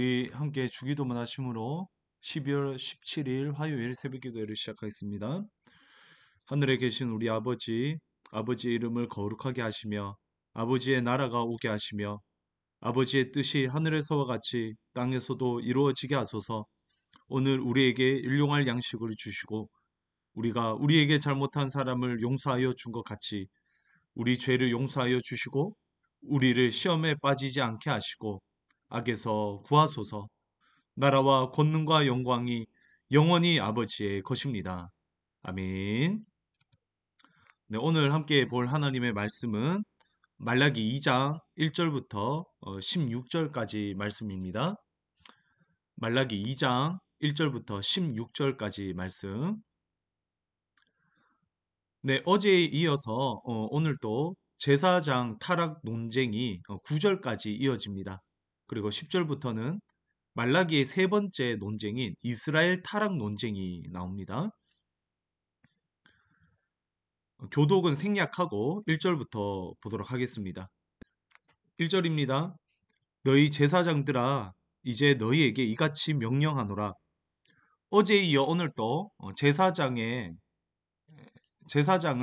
우리 함께 주기도문 하심으로 12월 17일 화요일 새벽기도회를 시작하겠습니다. 하늘에 계신 우리 아버지, 아버지의 이름을 거룩하게 하시며 아버지의 나라가 오게 하시며 아버지의 뜻이 하늘에서와 같이 땅에서도 이루어지게 하소서. 오늘 우리에게 일용할 양식을 주시고 우리가 우리에게 잘못한 사람을 용서하여 준 것 같이 우리 죄를 용서하여 주시고 우리를 시험에 빠지지 않게 하시고 악에서 구하소서. 나라와 권능과 영광이 영원히 아버지의 것입니다. 아멘. 네, 오늘 함께 볼 하나님의 말씀은 말라기 2장 1절부터 16절까지 말씀입니다. 말라기 2장 1절부터 16절까지 말씀. 네, 어제에 이어서 오늘도 제사장 타락 논쟁이 9절까지 이어집니다. 그리고 10절부터는 말라기의 세 번째 논쟁인 이스라엘 타락 논쟁이 나옵니다. 교독은 생략하고 1절부터 보도록 하겠습니다. 1절입니다. 너희 제사장들아, 이제 너희에게 이같이 명령하노라. 어제에 이어 오늘 또 제사장을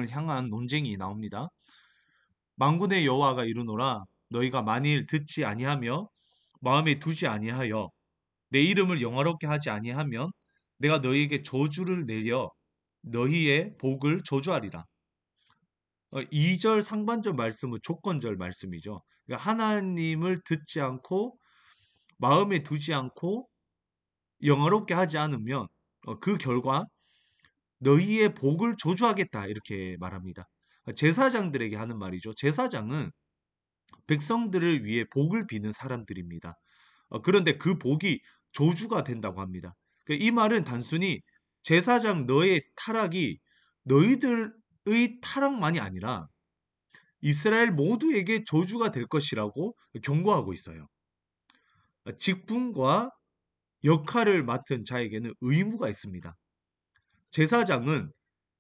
향한 논쟁이 나옵니다. 만군의 여호와가 이르노라. 너희가 만일 듣지 아니하며 마음에 두지 아니하여 내 이름을 영화롭게 하지 아니하면 내가 너희에게 저주를 내려 너희의 복을 저주하리라. 2절 상반절 말씀은 조건절 말씀이죠. 그러니까 하나님을 듣지 않고 마음에 두지 않고 영화롭게 하지 않으면 그 결과 너희의 복을 저주하겠다 이렇게 말합니다. 제사장들에게 하는 말이죠. 제사장은 백성들을 위해 복을 비는 사람들입니다. 그런데 그 복이 저주가 된다고 합니다. 이 말은 단순히 제사장 너의 타락이 너희들의 타락만이 아니라 이스라엘 모두에게 저주가 될 것이라고 경고하고 있어요. 직분과 역할을 맡은 자에게는 의무가 있습니다. 제사장은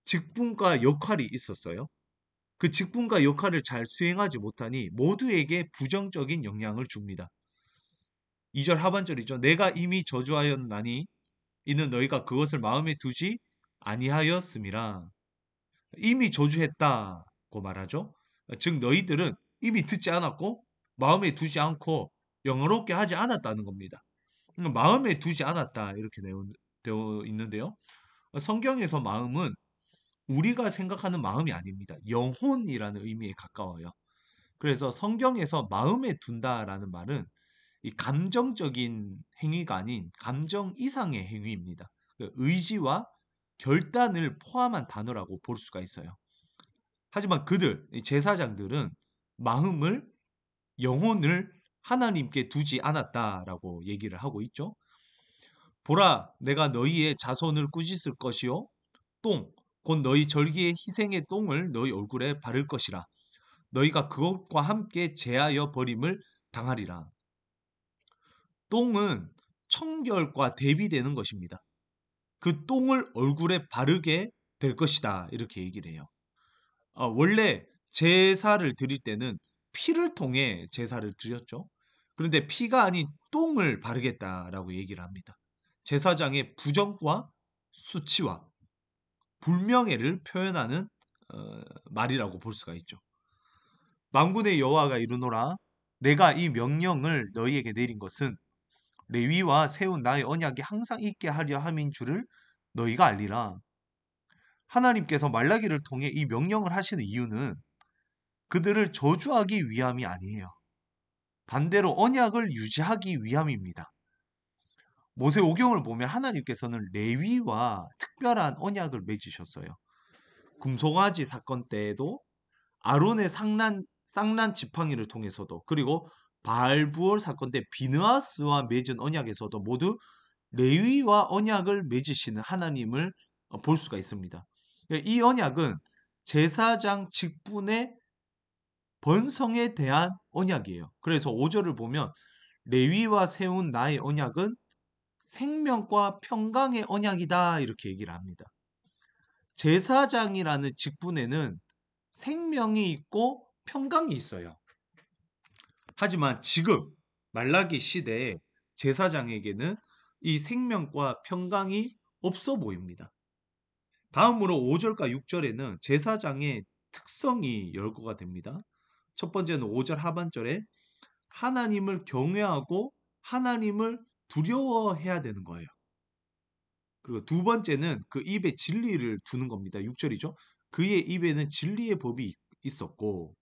직분과 역할이 있었어요. 그 직분과 역할을 잘 수행하지 못하니 모두에게 부정적인 영향을 줍니다. 2절 하반절이죠. 내가 이미 저주하였나니 이는 너희가 그것을 마음에 두지 아니하였음이라. 이미 저주했다고 말하죠. 즉 너희들은 이미 듣지 않았고 마음에 두지 않고 영어롭게 하지 않았다는 겁니다. 마음에 두지 않았다 이렇게 되어 있는데요. 성경에서 마음은 우리가 생각하는 마음이 아닙니다. 영혼이라는 의미에 가까워요. 그래서 성경에서 마음에 둔다라는 말은 이 감정적인 행위가 아닌 감정 이상의 행위입니다. 의지와 결단을 포함한 단어라고 볼 수가 있어요. 하지만 이 제사장들은 마음을, 영혼을 하나님께 두지 않았다라고 얘기를 하고 있죠. 보라, 내가 너희의 자손을 꾸짖을 것이요. 곧 너희 절기의 희생의 똥을 너희 얼굴에 바를 것이라. 너희가 그것과 함께 제하여 버림을 당하리라. 똥은 청결과 대비되는 것입니다. 그 똥을 얼굴에 바르게 될 것이다. 이렇게 얘기를 해요. 원래 제사를 드릴 때는 피를 통해 제사를 드렸죠. 그런데 피가 아닌 똥을 바르겠다라고 얘기를 합니다. 제사장의 부정과 수치와 불명예를 표현하는 말이라고 볼 수가 있죠. 만군의 여호와가 이르노라. 내가 이 명령을 너희에게 내린 것은 레위와 세운 나의 언약이 항상 있게 하려 함인 줄을 너희가 알리라. 하나님께서 말라기를 통해 이 명령을 하시는 이유는 그들을 저주하기 위함이 아니에요. 반대로 언약을 유지하기 위함입니다. 모세오경을 보면 하나님께서는 레위와 특별한 언약을 맺으셨어요. 금송아지 사건 때에도 아론의 쌍난 지팡이를 통해서도, 그리고 바알부올 사건 때 비느하스와 맺은 언약에서도 모두 레위와 언약을 맺으시는 하나님을 볼 수가 있습니다. 이 언약은 제사장 직분의 번성에 대한 언약이에요. 그래서 5절을 보면 레위와 세운 나의 언약은 생명과 평강의 언약이다 이렇게 얘기를 합니다. 제사장이라는 직분에는 생명이 있고 평강이 있어요. 하지만 지금 말라기 시대에 제사장에게는 이 생명과 평강이 없어 보입니다. 다음으로 5절과 6절에는 제사장의 특성이 열거가 됩니다. 첫 번째는 5절 하반절에 하나님을 경외하고 하나님을 두려워해야 되는 거예요. 그리고 두 번째는 그 입에 진리를 두는 겁니다. 6절이죠. 그의 입에는 진리의 법이 있었고,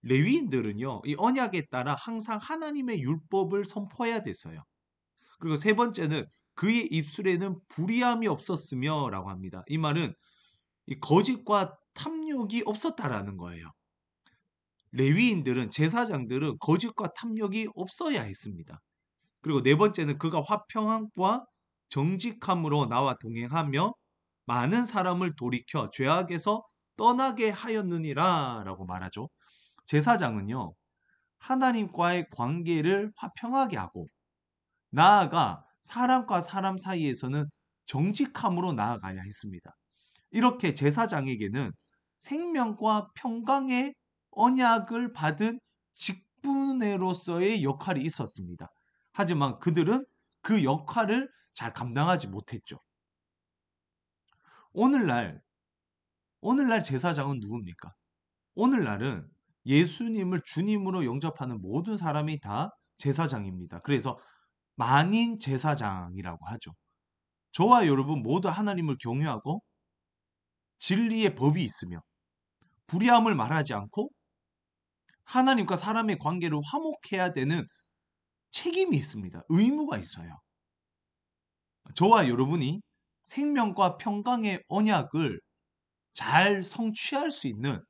레위인들은요, 이 언약에 따라 항상 하나님의 율법을 선포해야 됐어요. 그리고 세 번째는 그의 입술에는 불의함이 없었으며 라고 합니다. 이 말은 이 거짓과 탐욕이 없었다라는 거예요. 레위인들은, 제사장들은 거짓과 탐욕이 없어야 했습니다. 그리고 네 번째는 그가 화평함과 정직함으로 나와 동행하며 많은 사람을 돌이켜 죄악에서 떠나게 하였느니라 라고 말하죠. 제사장은요, 하나님과의 관계를 화평하게 하고, 나아가 사람과 사람 사이에서는 정직함으로 나아가야 했습니다. 이렇게 제사장에게는 생명과 평강의 언약을 받은 직분으로서의 역할이 있었습니다. 하지만 그들은 그 역할을 잘 감당하지 못했죠. 오늘날 제사장은 누굽니까? 오늘날은 예수님을 주님으로 영접하는 모든 사람이 다 제사장입니다. 그래서 만인 제사장이라고 하죠. 저와 여러분 모두 하나님을 경외하고 진리의 법이 있으며 불의함을 말하지 않고 하나님과 사람의 관계를 화목해야 되는 책임이 있습니다. 의무가 있어요. 저와 여러분이 생명과 평강의 언약을 잘 성취할 수 있는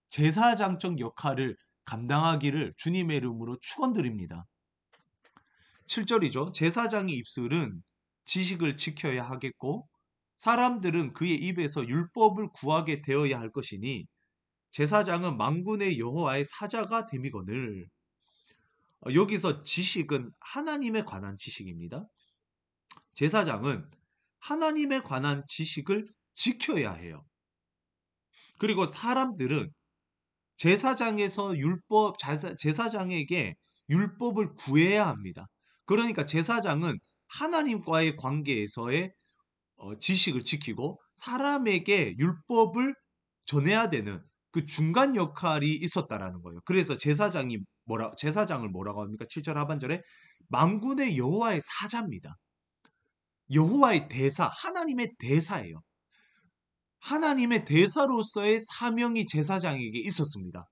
제사장적 역할을 감당하기를 주님의 이름으로 축원드립니다. 7절이죠. 제사장의 입술은 지식을 지켜야 하겠고 사람들은 그의 입에서 율법을 구하게 되어야 할 것이니 제사장은 만군의 여호와의 사자가 됨이거늘. 여기서 지식은 하나님에 관한 지식입니다. 제사장은 하나님에 관한 지식을 지켜야 해요. 그리고 사람들은 제사장에게 율법을 구해야 합니다. 그러니까 제사장은 하나님과의 관계에서의 지식을 지키고 사람에게 율법을 전해야 되는 그 중간 역할이 있었다라는 거예요. 그래서 제사장을 뭐라고 합니까? 7절 하반절에 만군의 여호와의 사자입니다. 여호와의 대사, 하나님의 대사예요. 하나님의 대사로서의 사명이 제사장에게 있었습니다.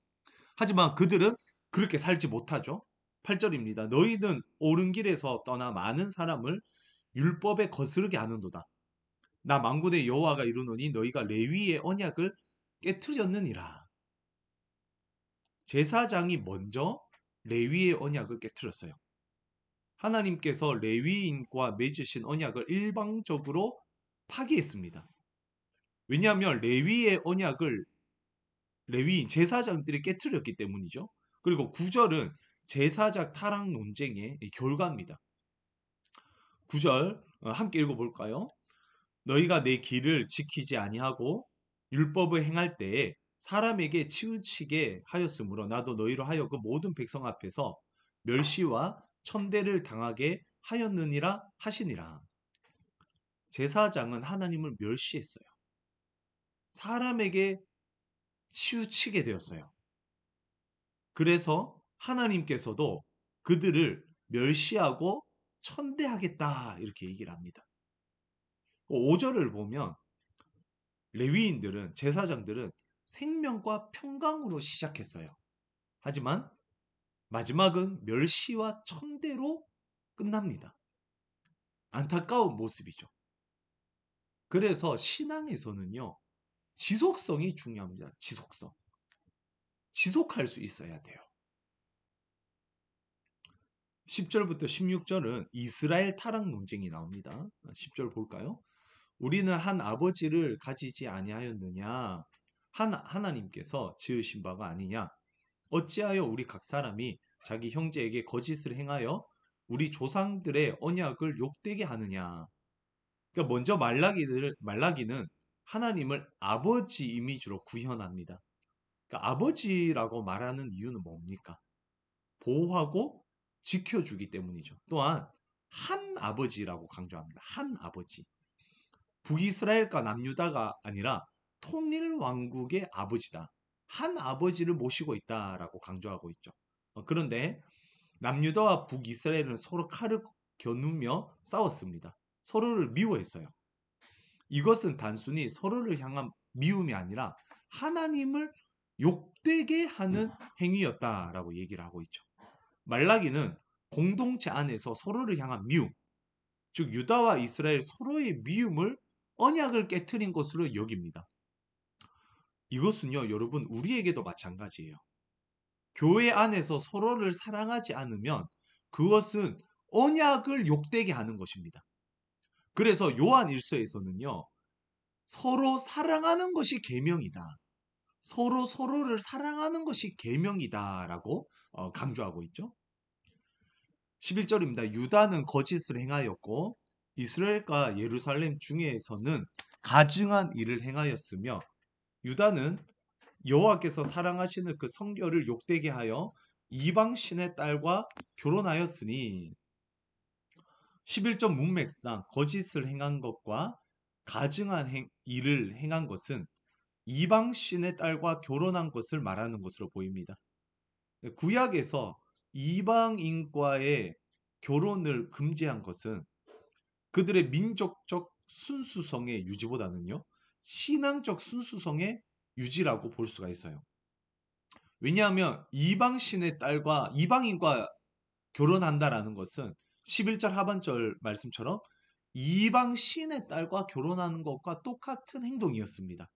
하지만 그들은 그렇게 살지 못하죠. 8절입니다. 너희는 옳은 길에서 떠나 많은 사람을 율법에 거스르게 하는도다. 나 만군의 여호와가 이르노니 너희가 레위의 언약을 깨트렸느니라. 제사장이 먼저 레위의 언약을 깨트렸어요. 하나님께서 레위인과 맺으신 언약을 일방적으로 파기했습니다. 왜냐하면 레위의 언약을 레위인 제사장들이 깨트렸기 때문이죠. 그리고 9절은 제사장 타락 논쟁의 결과입니다. 9절 함께 읽어볼까요? 너희가 내 길을 지키지 아니하고 율법을 행할 때에 사람에게 치우치게 하였으므로 나도 너희로 하여금 모든 백성 앞에서 멸시와 천대를 당하게 하였느니라 하시니라. 제사장은 하나님을 멸시했어요. 사람에게 치우치게 되었어요. 그래서 하나님께서도 그들을 멸시하고 천대하겠다 이렇게 얘기를 합니다. 5절을 보면 레위인들은 제사장들은 생명과 평강으로 시작했어요. 하지만 마지막은 멸시와 천대로 끝납니다. 안타까운 모습이죠. 그래서 신앙에서는요. 지속성이 중요합니다. 지속성. 지속할 수 있어야 돼요. 10절부터 16절은 이스라엘 타락 논쟁이 나옵니다. 10절 볼까요? 우리는 한 아버지를 가지지 아니하였느냐? 하나님께서 지으신 바가 아니냐? 어찌하여 우리 각 사람이 자기 형제에게 거짓을 행하여 우리 조상들의 언약을 욕되게 하느냐? 그러니까 먼저 말라기는 하나님을 아버지 이미지로 구현합니다. 그러니까 아버지라고 말하는 이유는 뭡니까? 보호하고 지켜주기 때문이죠. 또한 한 아버지라고 강조합니다. 한 아버지. 북이스라엘과 남유다가 아니라 통일 왕국의 아버지다. 한 아버지를 모시고 있다라고 강조하고 있죠. 그런데 남유다와 북이스라엘은 서로 칼을 겨누며 싸웠습니다. 서로를 미워했어요. 이것은 단순히 서로를 향한 미움이 아니라 하나님을 욕되게 하는 행위였다라고 얘기를 하고 있죠. 말라기는 공동체 안에서 서로를 향한 미움, 즉 유다와 이스라엘 서로의 미움을 언약을 깨트린 것으로 여깁니다. 이것은요, 여러분 우리에게도 마찬가지예요. 교회 안에서 서로를 사랑하지 않으면 그것은 언약을 욕되게 하는 것입니다. 그래서 요한 1서에서는요. 서로 사랑하는 것이 계명이다. 서로를 사랑하는 것이 계명이다라고 강조하고 있죠. 11절입니다. 유다는 거짓을 행하였고 이스라엘과 예루살렘 중에서는 가증한 일을 행하였으며 유다는 여호와께서 사랑하시는 그 성결을 욕되게 하여 이방 신의 딸과 결혼하였으니 11절 문맥상 거짓을 행한 것과 가증한 일을 행한 것은 이방 신의 딸과 결혼한 것을 말하는 것으로 보입니다. 구약에서 이방인과의 결혼을 금지한 것은 그들의 민족적 순수성의 유지보다는요, 신앙적 순수성의 유지라고 볼 수가 있어요. 왜냐하면 이방 신의 딸과 이방인과 결혼한다라는 것은 11절 하반절 말씀처럼 이방 신의 딸과 결혼하는 것과 똑같은 행동이었습니다.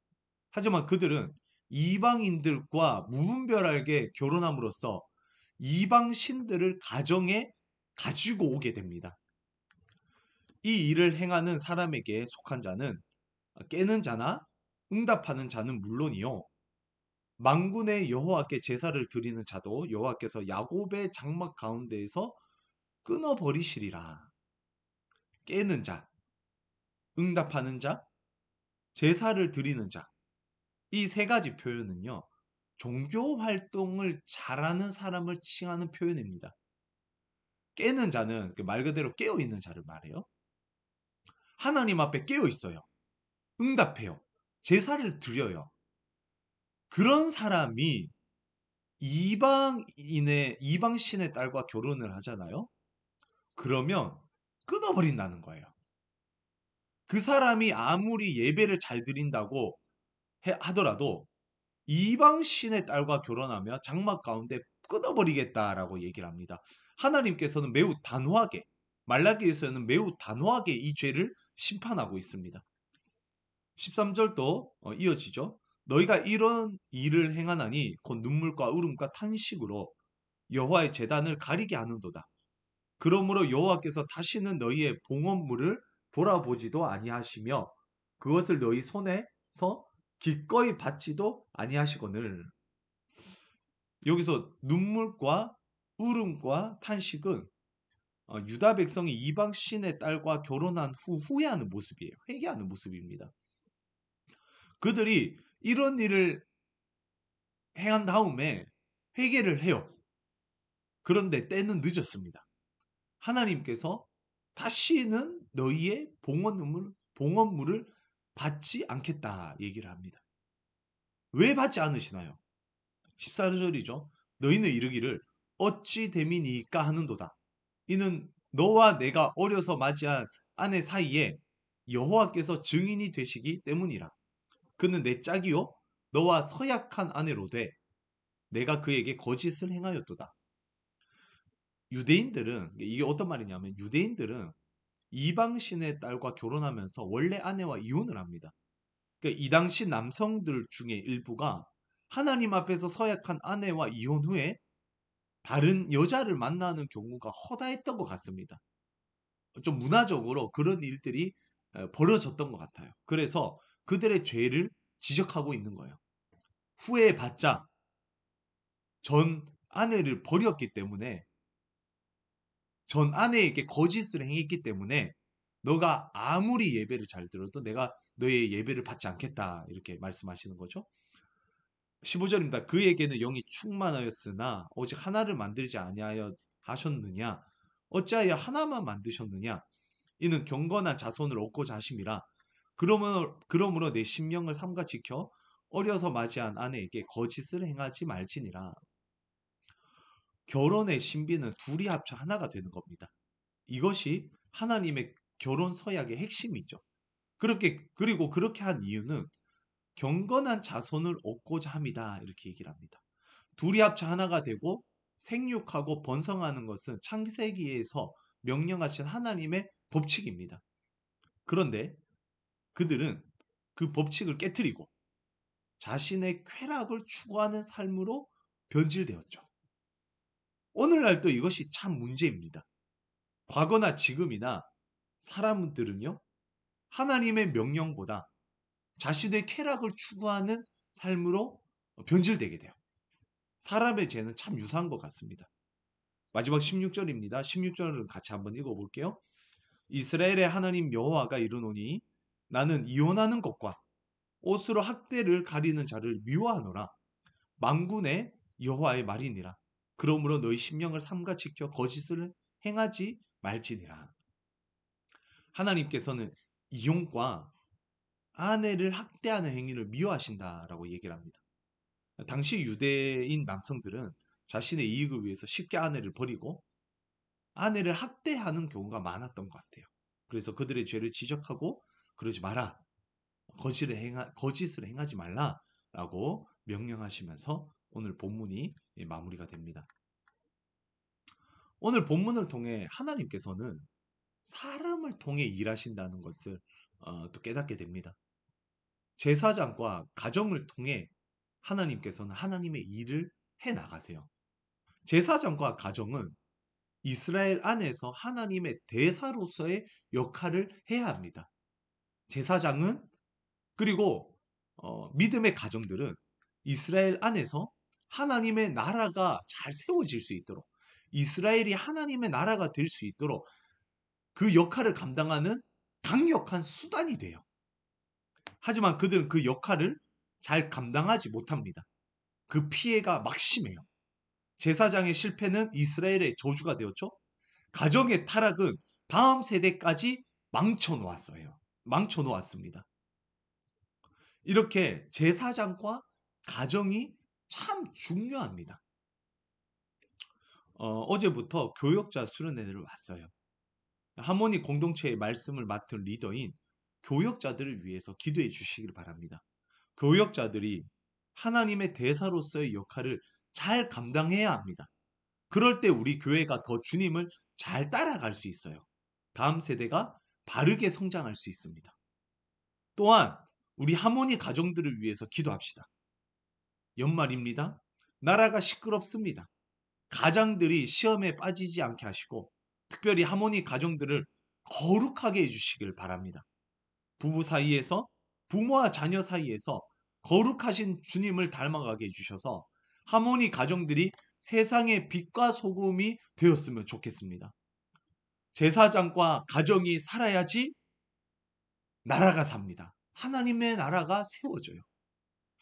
하지만 그들은 이방인들과 무분별하게 결혼함으로써 이방 신들을 가정에 가지고 오게 됩니다. 이 일을 행하는 사람에게 속한 자는 깨는 자나 응답하는 자는 물론이요 만군의 여호와께 제사를 드리는 자도 여호와께서 야곱의 장막 가운데에서 끊어버리시리라. 깨는 자, 응답하는 자, 제사를 드리는 자. 이 세 가지 표현은요. 종교 활동을 잘하는 사람을 칭하는 표현입니다. 깨는 자는 말 그대로 깨어 있는 자를 말해요. 하나님 앞에 깨어 있어요. 응답해요. 제사를 드려요. 그런 사람이 이방 신의 딸과 결혼을 하잖아요. 그러면 끊어버린다는 거예요. 그 사람이 아무리 예배를 잘 드린다고 하더라도 이방 신의 딸과 결혼하며 장막 가운데 끊어버리겠다라고 얘기를 합니다. 하나님께서는 매우 단호하게 말라기에서는 매우 단호하게 이 죄를 심판하고 있습니다. 13절도 이어지죠. 너희가 이런 일을 행하나니 곧 눈물과 울음과 탄식으로 여호와의 제단을 가리게 하는도다. 그러므로 여호와께서 다시는 너희의 봉헌물을 돌아보지도 아니하시며 그것을 너희 손에서 기꺼이 받지도 아니하시거늘. 여기서 눈물과 울음과 탄식은 유다 백성이 이방 신의 딸과 결혼한 후 후회하는 모습이에요. 회개하는 모습입니다. 그들이 이런 일을 행한 다음에 회개를 해요. 그런데 때는 늦었습니다. 하나님께서 다시는 너희의 봉헌물을 받지 않겠다 얘기를 합니다. 왜 받지 않으시나요? 14절이죠. 너희는 이르기를 어찌 됨이니까 하는도다. 이는 너와 내가 어려서 맞이한 아내 사이에 여호와께서 증인이 되시기 때문이라. 그는 내 짝이요 너와 서약한 아내로 돼 내가 그에게 거짓을 행하였도다. 유대인들은 이게 어떤 말이냐면 유대인들은 이방신의 딸과 결혼하면서 원래 아내와 이혼을 합니다. 그러니까 이 당시 남성들 중에 일부가 하나님 앞에서 서약한 아내와 이혼 후에 다른 여자를 만나는 경우가 허다했던 것 같습니다. 좀 문화적으로 그런 일들이 벌어졌던 것 같아요. 그래서 그들의 죄를 지적하고 있는 거예요. 후회받자 전 아내를 버렸기 때문에 전 아내에게 거짓을 행했기 때문에 너가 아무리 예배를 잘 들어도 내가 너의 예배를 받지 않겠다 이렇게 말씀하시는 거죠. 15절입니다. 그에게는 영이 충만하였으나 오직 하나를 만들지 아니하여 하셨느냐 어찌하여 하나만 만드셨느냐? 이는 경건한 자손을 얻고자 하심이라. 그러므로 내 심령을 삼가 지켜 어려서 맞이한 아내에게 거짓을 행하지 말지니라. 결혼의 신비는 둘이 합쳐 하나가 되는 겁니다. 이것이 하나님의 결혼 서약의 핵심이죠. 그리고 그렇게 한 이유는 경건한 자손을 얻고자 함이다. 이렇게 얘기를 합니다. 둘이 합쳐 하나가 되고 생육하고 번성하는 것은 창세기에서 명령하신 하나님의 법칙입니다. 그런데 그들은 그 법칙을 깨뜨리고 자신의 쾌락을 추구하는 삶으로 변질되었죠. 오늘날도 이것이 참 문제입니다. 과거나 지금이나 사람들은요, 하나님의 명령보다 자신의 쾌락을 추구하는 삶으로 변질되게 돼요. 사람의 죄는 참 유사한 것 같습니다. 마지막 16절입니다. 16절을 같이 한번 읽어볼게요. 이스라엘의 하나님 여호와가 이르노니 나는 이혼하는 것과 옷으로 학대를 가리는 자를 미워하노라. 만군의 여호와의 말이니라. 그러므로 너희 심령을 삼가 지켜 거짓을 행하지 말지니라. 하나님께서는 이혼과 아내를 학대하는 행위를 미워하신다라고 얘기를 합니다. 당시 유대인 남성들은 자신의 이익을 위해서 쉽게 아내를 버리고 아내를 학대하는 경우가 많았던 것 같아요. 그래서 그들의 죄를 지적하고 그러지 마라. 거짓을 행하지 말라라고 명령하시면서 오늘 본문이 마무리가 됩니다. 오늘 본문을 통해 하나님께서는 사람을 통해 일하신다는 것을 또 깨닫게 됩니다. 제사장과 가정을 통해 하나님께서는 하나님의 일을 해 나가세요. 제사장과 가정은 이스라엘 안에서 하나님의 대사로서의 역할을 해야 합니다. 제사장은 그리고 믿음의 가정들은 이스라엘 안에서 하나님의 나라가 잘 세워질 수 있도록 이스라엘이 하나님의 나라가 될 수 있도록 그 역할을 감당하는 강력한 수단이 돼요. 하지만 그들은 그 역할을 잘 감당하지 못합니다. 그 피해가 막심해요. 제사장의 실패는 이스라엘의 저주가 되었죠. 가정의 타락은 다음 세대까지 망쳐놓았습니다. 이렇게 제사장과 가정이 참 중요합니다. 어제부터 교역자 수련회를 왔어요. 하모니 공동체의 말씀을 맡은 리더인 교역자들을 위해서 기도해 주시길 바랍니다. 교역자들이 하나님의 대사로서의 역할을 잘 감당해야 합니다. 그럴 때 우리 교회가 더 주님을 잘 따라갈 수 있어요. 다음 세대가 바르게 성장할 수 있습니다. 또한 우리 하모니 가정들을 위해서 기도합시다. 연말입니다. 나라가 시끄럽습니다. 가장들이 시험에 빠지지 않게 하시고 특별히 하모니 가정들을 거룩하게 해주시길 바랍니다. 부부 사이에서 부모와 자녀 사이에서 거룩하신 주님을 닮아가게 해주셔서 하모니 가정들이 세상의 빛과 소금이 되었으면 좋겠습니다. 제사장과 가정이 살아야지 나라가 삽니다. 하나님의 나라가 세워져요.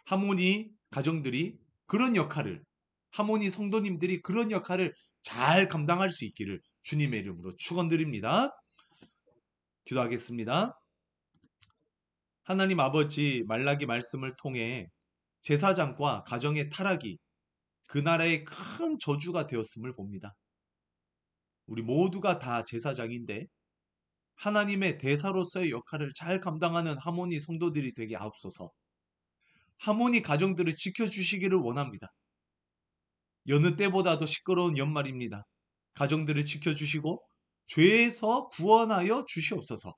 하모니 가정들이 그런 역할을 하모니 성도님들이 그런 역할을 잘 감당할 수 있기를 주님의 이름으로 축원드립니다. 기도하겠습니다. 하나님 아버지 말라기 말씀을 통해 제사장과 가정의 타락이 그 나라의 큰 저주가 되었음을 봅니다. 우리 모두가 다 제사장인데 하나님의 대사로서의 역할을 잘 감당하는 하모니 성도들이 되게 하옵소서. 하모니 가정들을 지켜주시기를 원합니다. 여느 때보다도 시끄러운 연말입니다. 가정들을 지켜주시고 죄에서 구원하여 주시옵소서.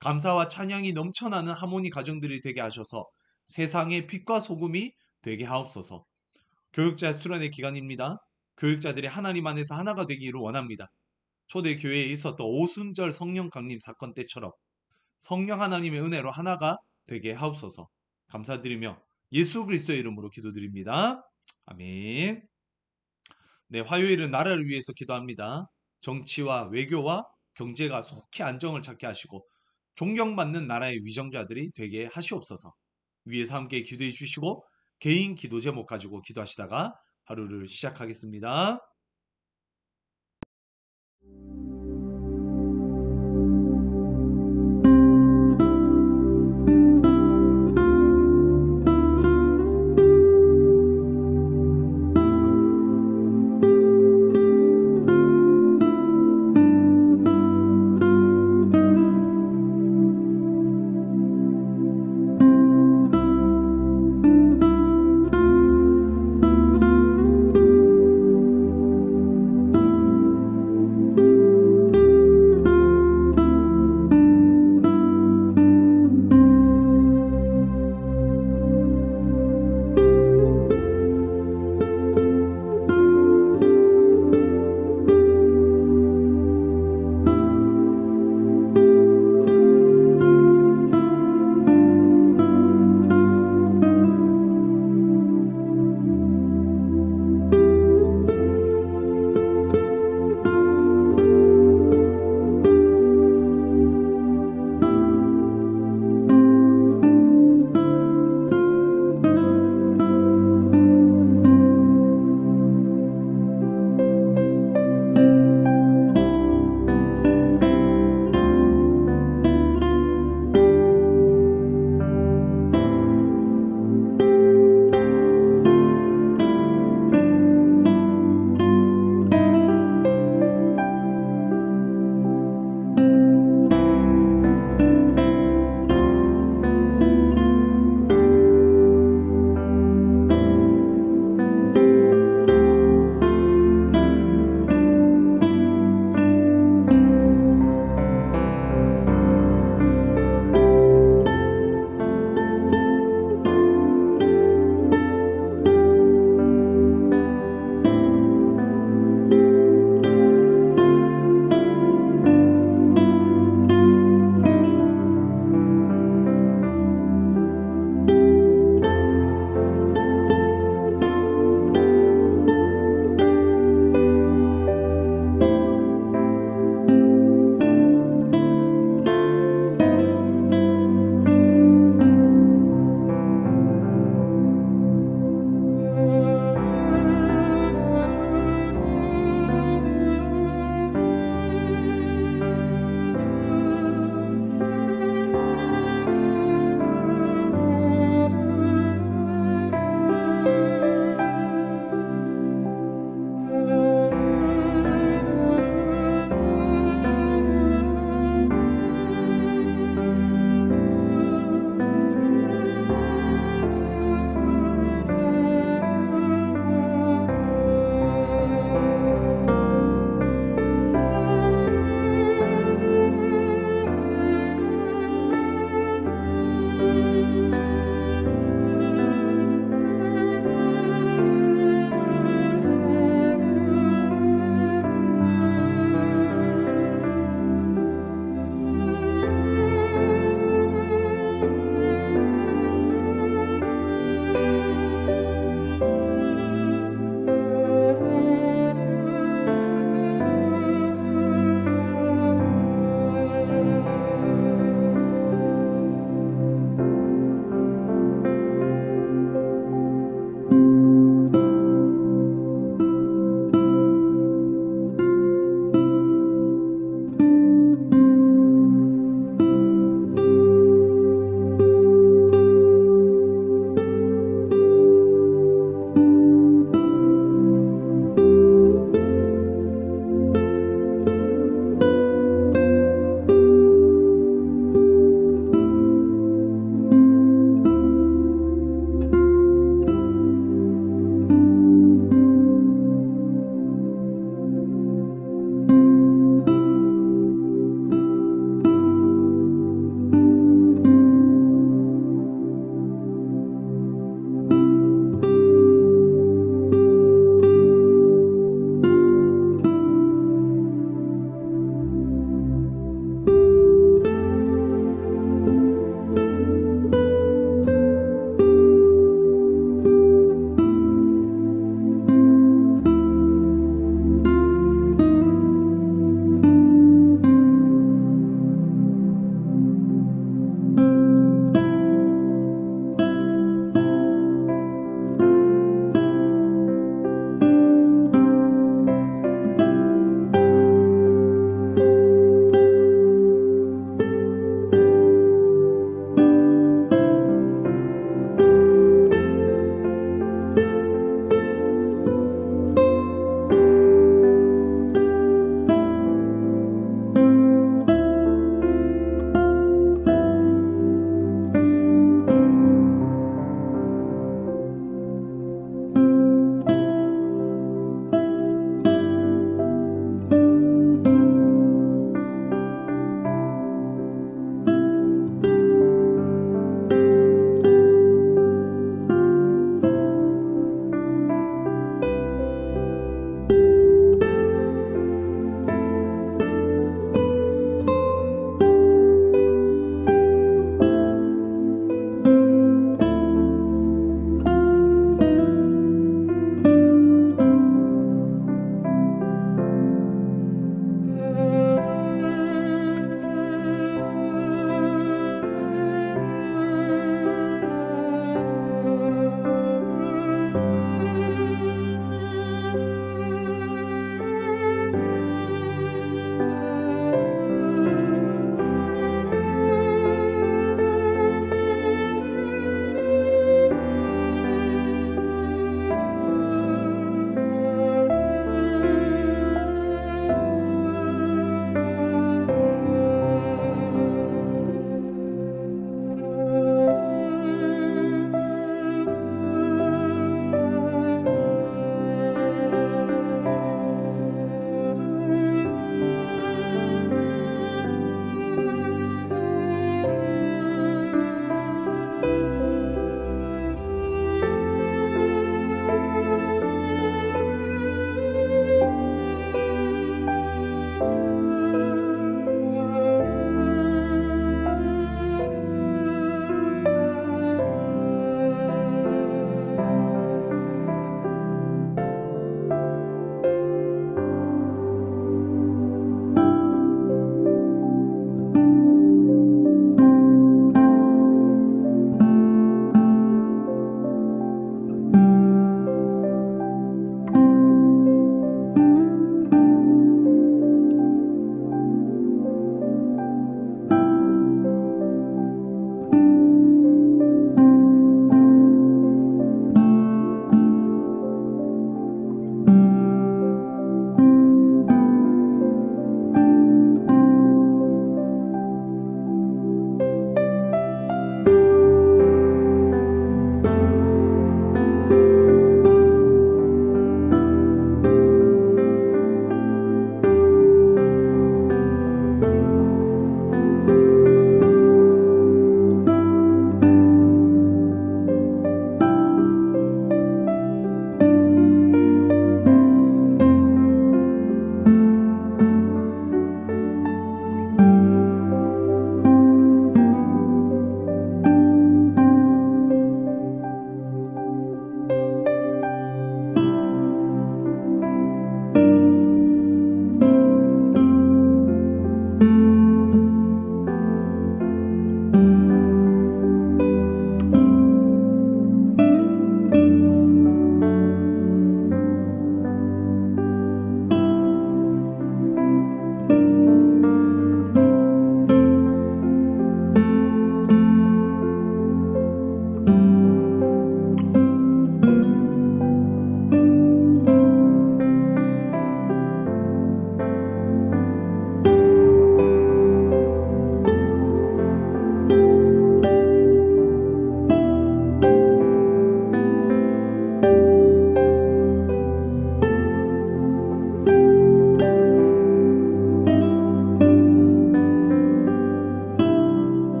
감사와 찬양이 넘쳐나는 하모니 가정들이 되게 하셔서 세상의 빛과 소금이 되게 하옵소서. 교육자 수련의 기간입니다. 교육자들이 하나님 안에서 하나가 되기를 원합니다. 초대교회에 있었던 오순절 성령 강림 사건 때처럼 성령 하나님의 은혜로 하나가 되게 하옵소서. 감사드리며 예수 그리스도의 이름으로 기도드립니다. 아멘. 네, 화요일은 나라를 위해서 기도합니다. 정치와 외교와 경제가 속히 안정을 찾게 하시고 존경받는 나라의 위정자들이 되게 하시옵소서. 위에서 함께 기도해 주시고 개인 기도 제목 가지고 기도하시다가 하루를 시작하겠습니다.